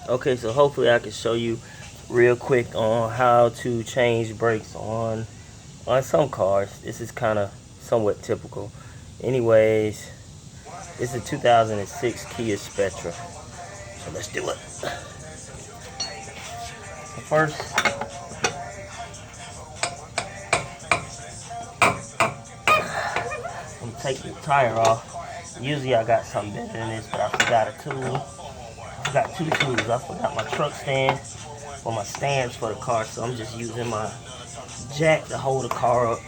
Okay, so hopefully I can show you real quick on how to change brakes on some cars. This is kind of somewhat typical. Anyways, this is a 2006 Kia Spectra. So let's do it. First, I'm gonna take the tire off. Usually I got something better than this, but I forgot a tool. I got two tools. I forgot my truck stand for my stands for the car, so I'm just using my jack to hold the car up.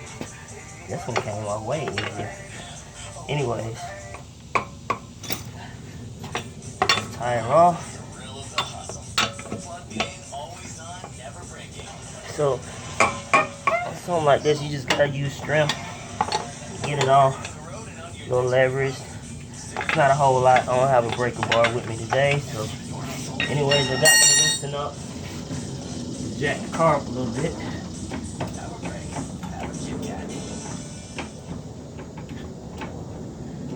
This one came my way easier. Anyways, tire off. So something like this, you just gotta use strength. Get it off. A little leverage. It's not a whole lot. I don't have a breaker bar with me today, so anyways, I got to loosen up, jack the car up a little bit.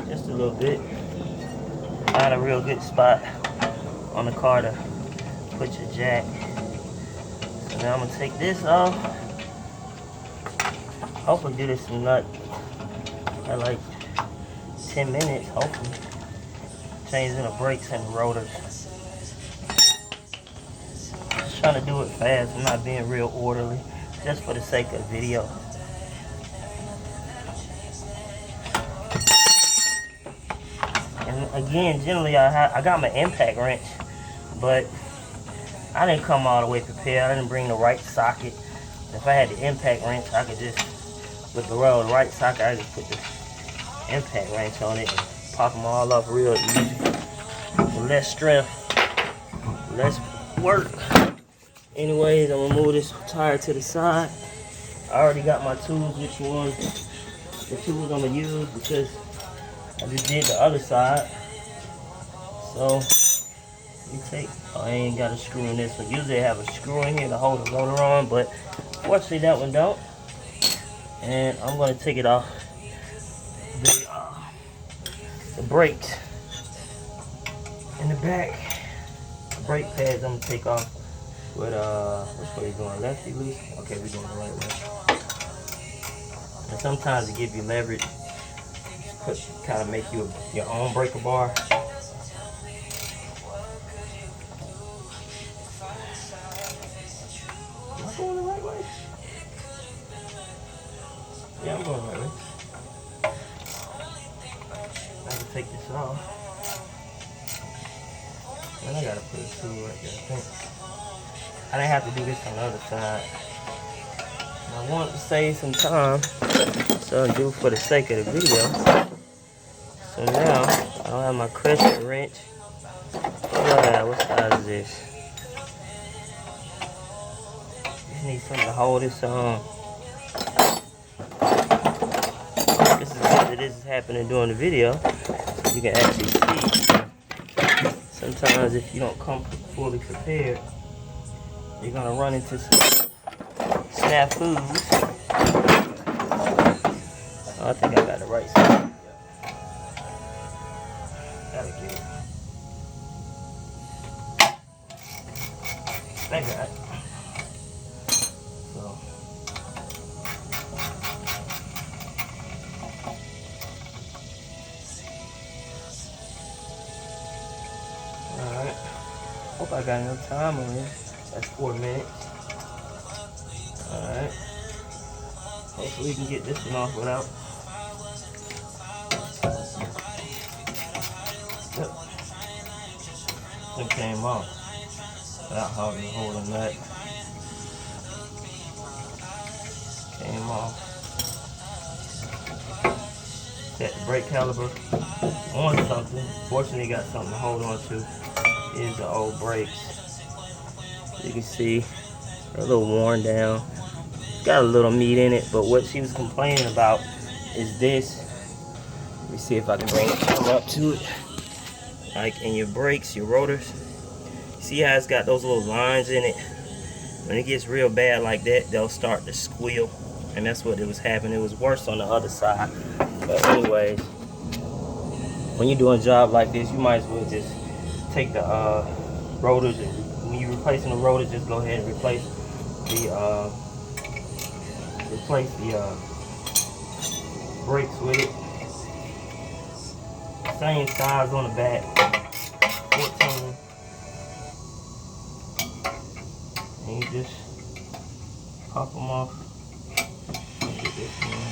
Just a little bit. Find a real good spot on the car to put your jack. So now I'm gonna take this off. Hopefully do this in not like 10 minutes, hopefully. Changing the brakes and the rotors. Just trying to do it fast. I'm not being real orderly, just for the sake of the video. And again, generally I got my impact wrench, but I didn't come all the way prepared. I didn't bring the right socket. If I had the impact wrench, I could just, with the right socket, I just put the impact wrench on it and pop them all off real easy. Less strength, less work. Anyways, I'm gonna move this tire to the side. I already got my tools, which ones, the tools I'm gonna use, because I just did the other side. So you take, I ain't got a screw in this one. Usually I have a screw in here to hold the rotor on, but fortunately that one don't. And I'm gonna take it off the brakes in the back. The brake pads I'm gonna take off with which way you going, lefty, loose? Okay, we're going the right way. And sometimes to give you leverage, kind of make you your own breaker bar. Am I going the right way? Yeah, I'm going the right way. I can take this off. And I gotta put a tool right there, I think. I didn't have to do this on the other side. And I wanted to save some time, so I'll do it for the sake of the video. So now, I don't have my crescent wrench. What size is this? Just need something to hold this on. This is good that this is happening during the video. You can actually see. Sometimes if you don't come fully prepared, you're gonna run into some snafus. Oh, I think I got the right side. Gotta get it. I got it. So. Alright. Hope I got enough time on this. That's 4 minutes. Alright. Hopefully we can get this one off without. Yep. It came off without holding that. Came off. Set the brake caliper on something. Fortunately, got something to hold on to. Here's the old brakes. You can see they're a little worn down. Got a little meat in it, but what she was complaining about is this. Let me see if I can bring it up to it. Like in your brakes, your rotors. See how it's got those little lines in it? When it gets real bad like that, they'll start to squeal. And that's what it was happening. It was worse on the other side. But anyways, when you're doing a job like this, you might as well just take the rotors, and when you're replacing the rotors, just go ahead and replace the brakes with it. Same size on the back, 14. And you just pop them off. Get this one.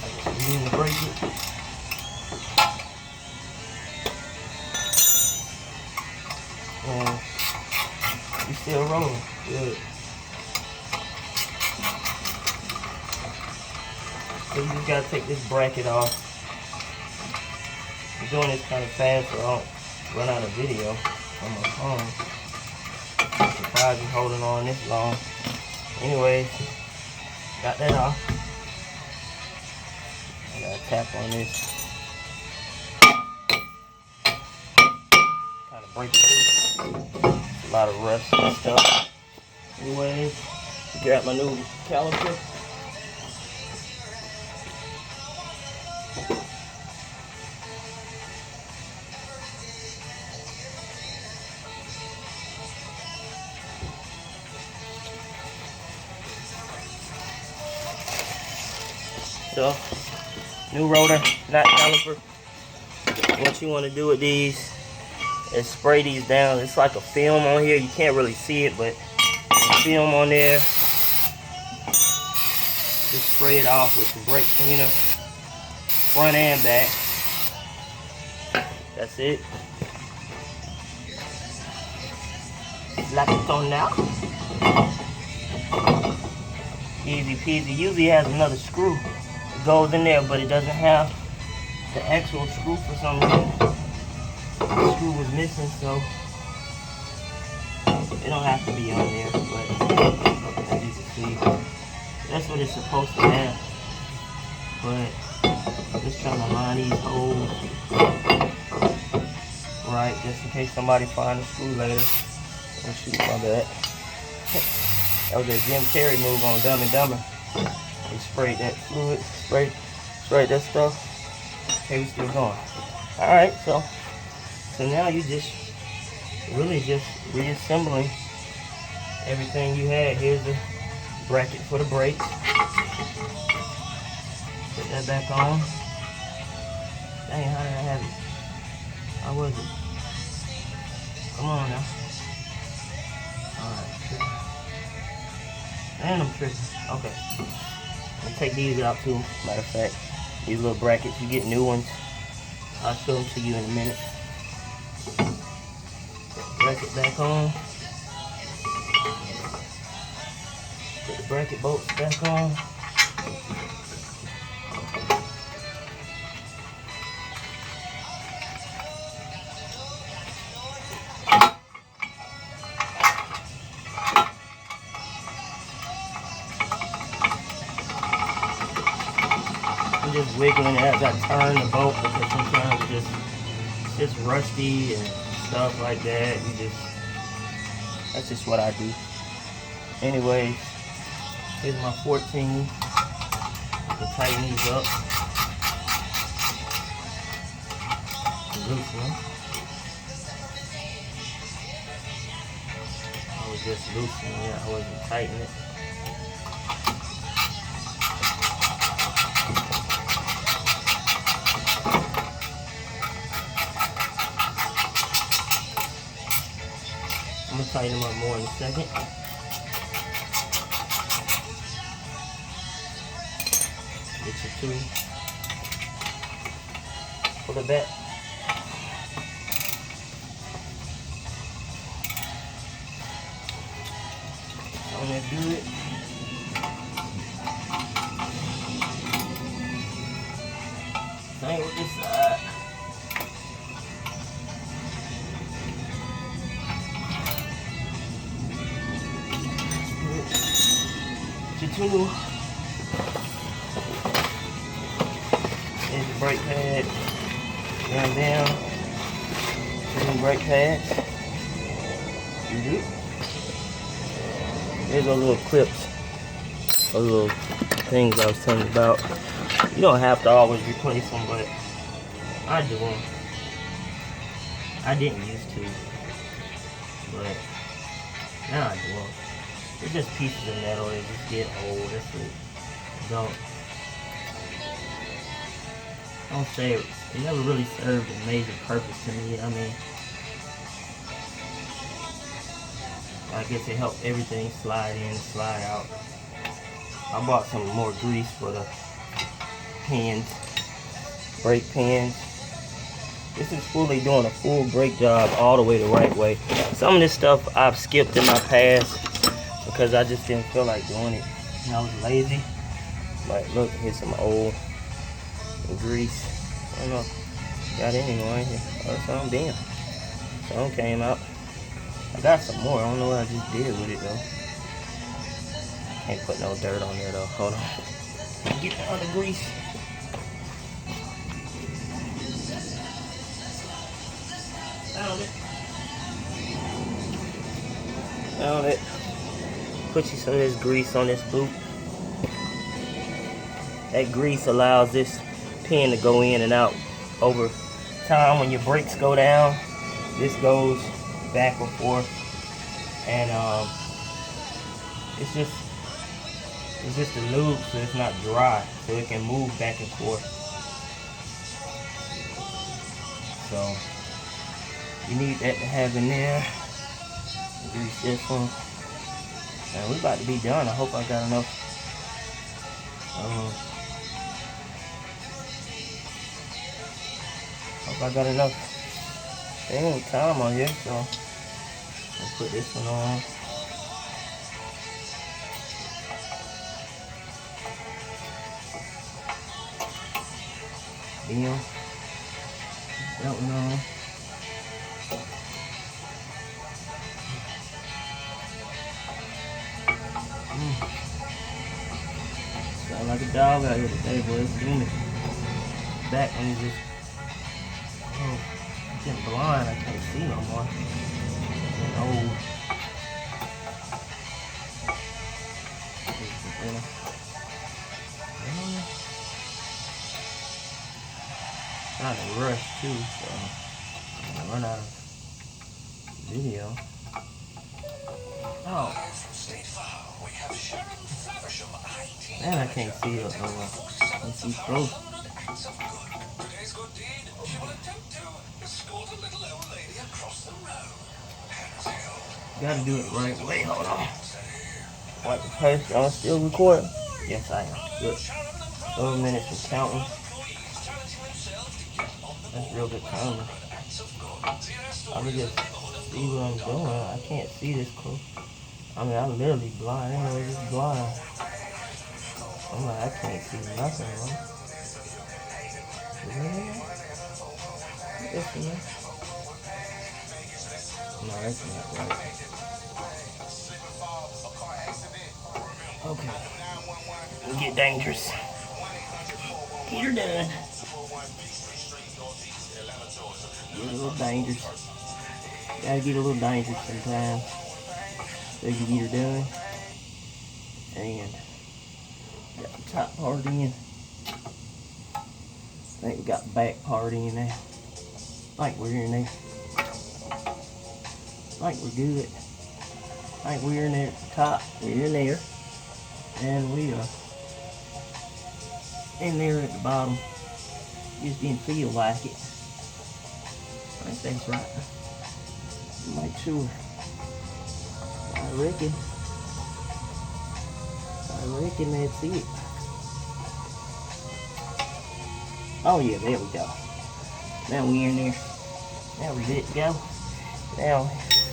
I just need to break it. And you still rolling. Good. So you just gotta take this bracket off. I'm doing this kind of fast so I don't run out of video on my phone. I'm surprised it's holding on this long. Anyways, got that off. I gotta tap on this. Kind of break it loose. A lot of rust and stuff. Anyways, grab my new caliper. So, new rotor, not caliper. What you want to do with these is spray these down. It's like a film on here. You can't really see it, but the film on there. Just spray it off with the brake cleaner, front and back. That's it. Slap it on now. Easy peasy. Usually has another screw. Goes in there, but it doesn't have the actual screw for some reason. The screw was missing, so it don't have to be on there, but as you can see, that's what it's supposed to have. But I'm just trying to line these holes right, just in case somebody finds a screw later. Oh shoot, my bad. That was a Jim Carrey move on Dumb and Dumber. They sprayed that fluid, sprayed that stuff. Okay, we still going. Alright, so now you just really just reassembling everything you had. Here's the bracket for the brakes. Put that back on. Dang, how did I have it? How was it? Come on now. Alright. And I'm tripping. Okay. I'll take these out too. Matter of fact, these little brackets, you get new ones. I'll show them to you in a minute. Bracket back on. Put the bracket bolts back on. Just wiggling it as I turn the bolt because sometimes it's just rusty and stuff like that. That's just what I do. Anyways, here's my 14. To tighten these up. Loosen them. I was just loosening it. I wasn't tightening it. I'm going to tighten them up more in a second. Get your two. Pull it back. I'm going to do it. Same with this side. Two. There's the brake pad. Down. Two brake pads. There's those little clips. Those little things I was telling you about. You don't have to always replace them, but I do them. I didn't used to, but now I do. It's just pieces of metal that just get old. That's it. Don't say it never really served a major purpose to me. I mean, I guess it helped everything slide in, slide out. I bought some more grease for the pins, brake pins. This is fully doing a full brake job all the way the right way. Some of this stuff I've skipped in my past because I just didn't feel like doing it. And I was lazy. But look, here's some old grease. I don't know if got any more in here. Oh, some damn. Some came out. I got some more. I don't know what I just did with it though. Can't put no dirt on there though. Hold on. Get the other grease. Found it. Found it. Put you some of this grease on this boot. That grease allows this pin to go in and out over time. When your brakes go down, this goes back and forth, and it's just a lube, so it's not dry, so it can move back and forth. So you need that to have in there. Grease this one, and we're about to be done. I hope I got enough. Hope I got enough. There ain't time on here, so I'll put this one on. Damn. That one on. Sound like a dog out here today, boy. It's humid. Back when you just, oh, I'm getting blind. I can't see no more. I'm getting old. Trying to rush too, so I'm gonna run out of video. Oh. Man, I can't see it. I can't see close. Gotta do it right. Wait, hold on. Wipe the paste. Y'all still recording? Yes, I am. Good. 12 minutes and counting. That's real good timing. I can just see what I'm doing. I can't see this close. I mean, I'm literally blind. I know just blind. I'm like, I can't see nothing, man. This one. No, that's not right. Okay. It'll get dangerous. Get her done. Get a little dangerous. Gotta get a little dangerous sometimes. So you can get her done. And got the top part in. I think we got the back part in there. I think we're in there. I think we're good. I think we're in there at the top. We're in there. And we are in there at the bottom. Just didn't feel like it. I think that's right. Make sure. I reckon that's it. Oh yeah, there we go. Now we're in there. Now we're good to go. Now we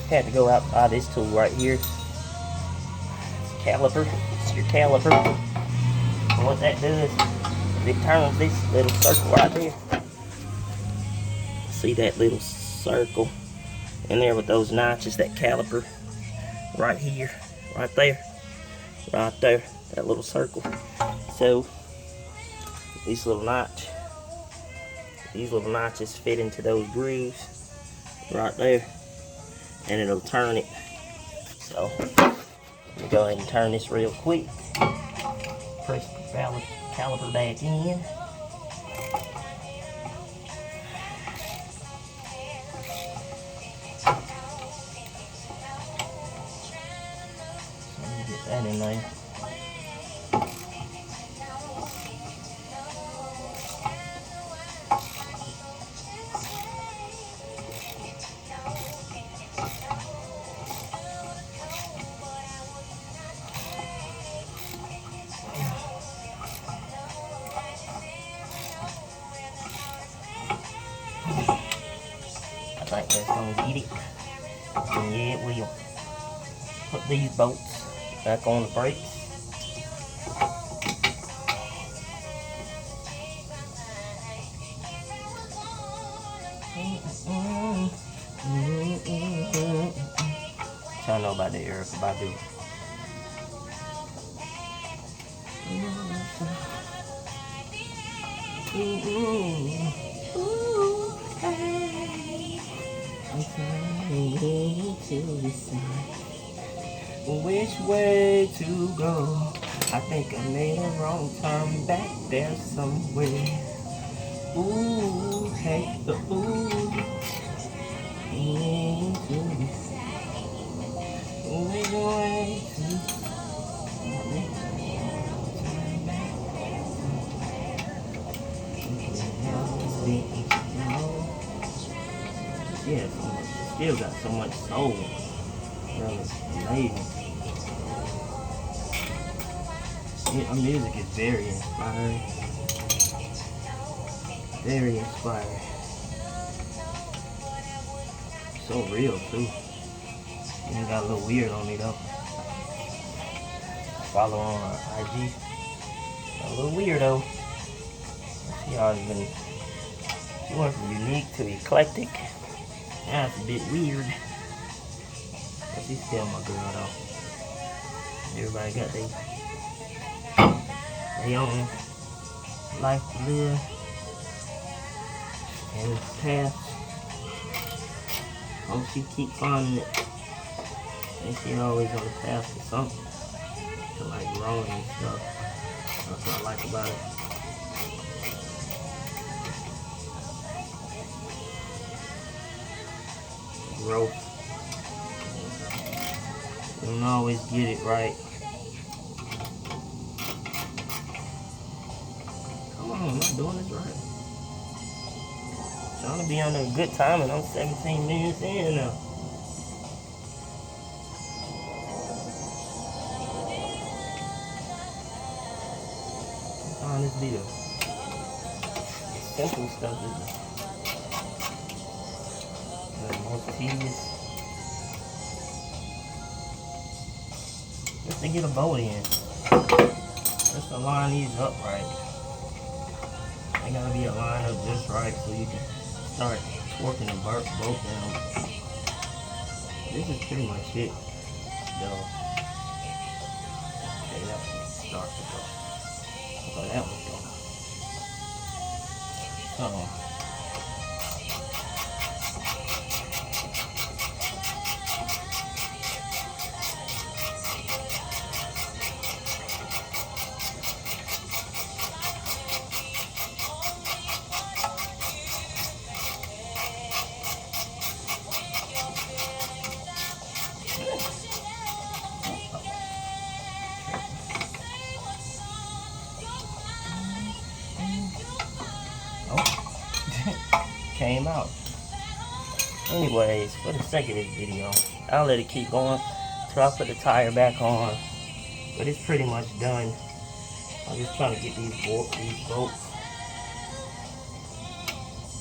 had to go out by this tool right here. It's a caliper. It's your caliper. And what that does is it turns this little circle right there. See that little circle in there with those notches, that caliper right here, right there, that little circle. So these little notches fit into those grooves right there, and it'll turn it. So let me go ahead and turn this real quick. Press the caliper back in. nice. I think that's gonna get it. And yeah, we'll put these bolts back on the brakes. Y'all know about the Erica Badu. Which way to go? I think I made a wrong turn back there somewhere. Ooh, hey, ooh. Which way to yeah, so much. Still got so much soul. That was amazing. Yeah, her music is very inspiring. Very inspiring. So real too. And got a little weird on me though. Follow on IG. Got a little weirdo. She always been. She went from unique to eclectic. Now it's a bit weird. But she's still my girl though. Everybody got their own life to live and path. Hope she keep finding it. And she always on the path to something. To like growing and stuff. That's what I like about it. Growth. You don't always get it right. Come on, I'm not doing this right. Trying to be on a good time and I'm 17 minutes in now. On this video. Simple stuff is the most tedious. Just to get a bolt in. Just to line these up right. They gotta be aligned up just right so you can start torquing the bolt down. This is pretty much it, though. Okay, that one start to go. So that was going. So came out. Anyways, for the sake of this video, I'll let it keep going till I put the tire back on. But it's pretty much done. I'm just trying to get these bolts.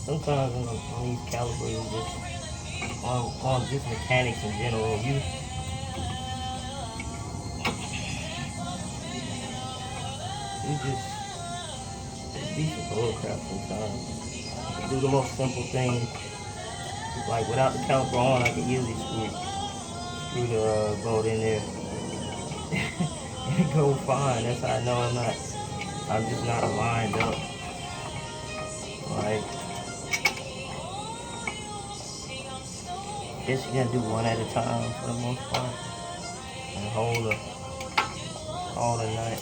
Sometimes on these calipers, just on just mechanics in general, you just be some bullcrap sometimes. Do the most simple thing. Like without the caliper on, I can usually screw the bolt in there. And it go fine. That's how I know I'm just not aligned up. Like, guess you gotta do one at a time for the most part. And hold the nut.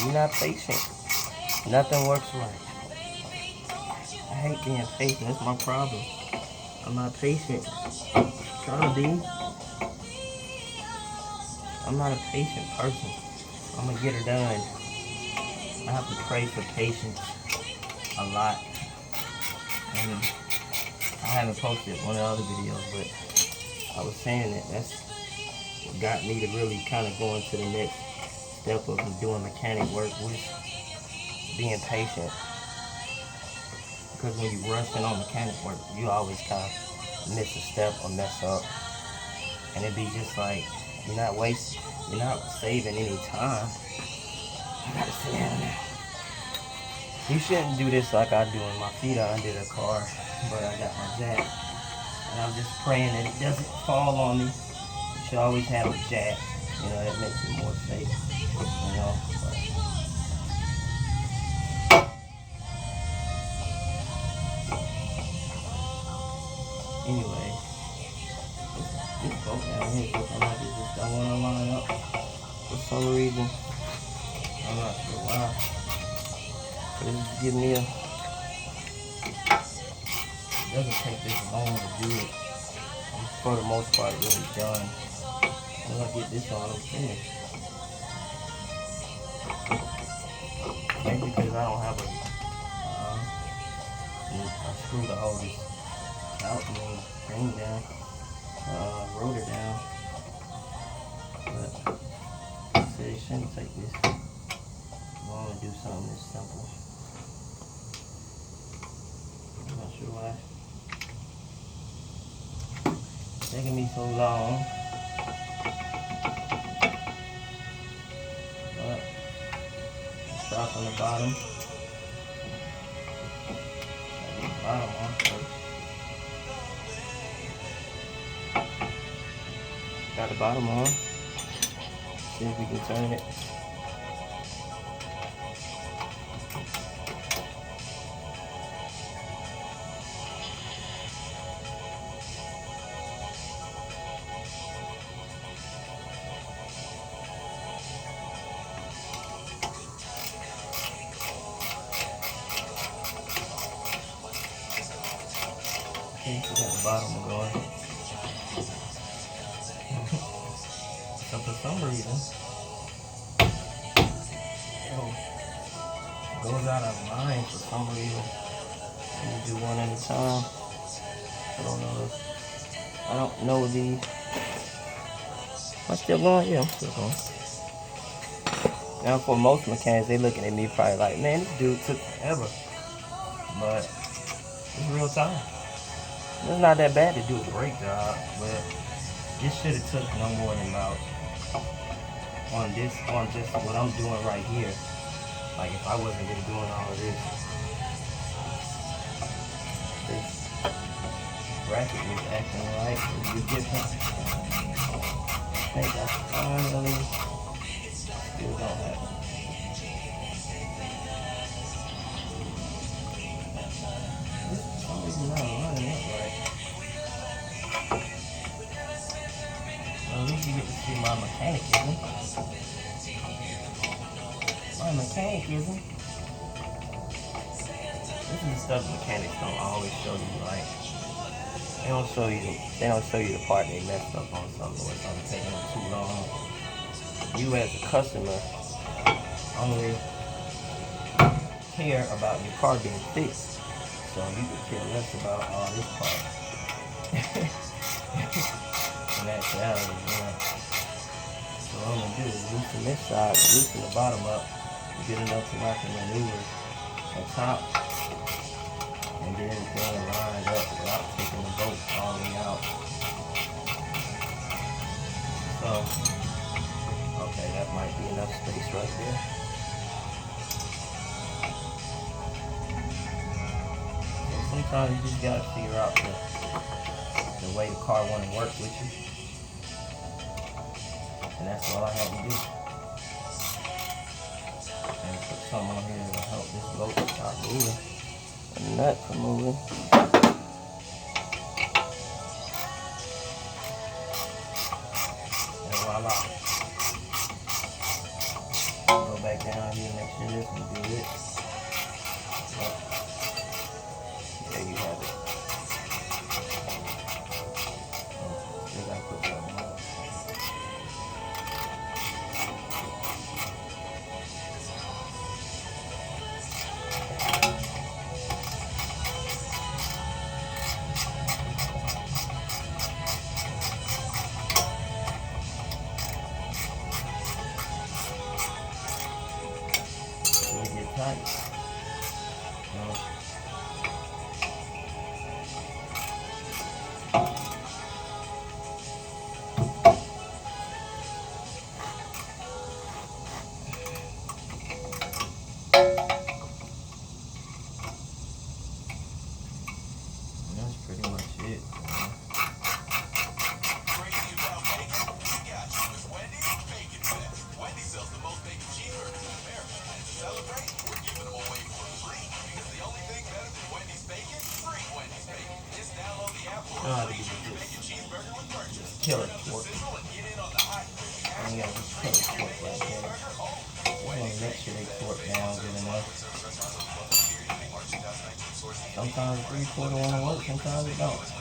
You're not patient. Nothing works right. I hate being patient. That's my problem. I'm not patient. I'm trying to be. I'm not a patient person. I'm gonna get her done. I have to pray for patience a lot. And I haven't posted one of the other videos, but I was saying that that's what got me to really kind of go into the next step of doing mechanic work, was being patient. Because when you're rushing on mechanic work, you always kind of miss a step or mess up. And it'd be just like, you're not saving any time. I gotta sit down now. You shouldn't do this like I do when my feet are under the car, but I got my jack. And I'm just praying that it doesn't fall on me. You should always have a jack. You know, that makes it more safe. You know, but anyway, this boat down here looking like it just don't want to line up for some reason. I'm not sure why. But it's giving me it doesn't take this long to do it. I'm for the most part really done. I'm gonna get this on, I'm finished. Maybe because I don't have a screw to hold this out and thing down, rotor down. But it shouldn't take this long to do something this simple. I'm not sure why it's taking me so long. But start from the bottom. Bottom on first. Got the bottom on. See if we can turn it. Okay, so got the bottom going. So for some reason, it goes out of line for some reason. Let me do one at a time. I don't know the. Am I still going? Yeah, I'm still going. Now for most mechanics, they looking at me probably like, man, this dude took forever. But it's real time. It's not that bad to do a brake job, but this should have took no more than about on just what I'm doing right here. Like if I wasn't just doing all of this bracket was acting right, it would be different. I think I finally still don't have it. This for some reason not lining up right. Well, at least you get to see my mechanicism. This is the stuff mechanics don't always show you, right? They don't show you the part they messed up on something or something taking them too long. You as a customer only care about your car being fixed. So you could care less about all this part. In actuality, yeah. So what I'm gonna do is loosen this side, loosen the bottom up, get enough so I can maneuver on top, and get everything lined up without taking the bolt all the way out. So, okay, that might be enough space right there. So sometimes you just gotta figure out the way the car wanna work with you. And that's all I had to do. And put something on here to help this bolt stop moving. And nut from moving. And voila. Go back down here, make sure this is good. And you gotta just put it torque right there. You want to make sure they torque down good enough. Sometimes 3/4 won't work, sometimes it don't. Let's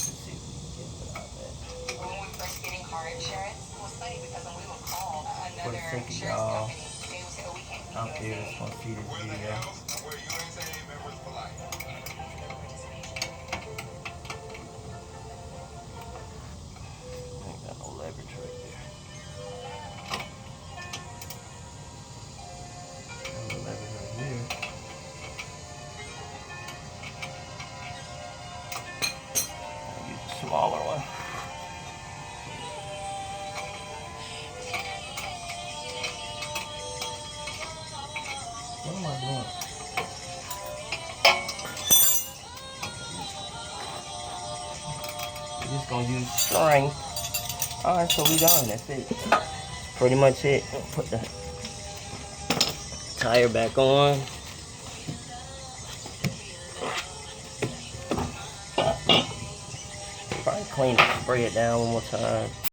see if we can get without that. When we first getting car insurance, it was funny because when we would call For the another sake of insurance y'all company, they would say, oh, we can't be out there that's gonna see this video, ain't got no leverage right there. There's no leverage right here. I'll use a smaller one. What am I doing? We're just gonna use string. Alright, so we done. That's it. Pretty much it. Put the tire back on. Probably clean it, spray it down one more time.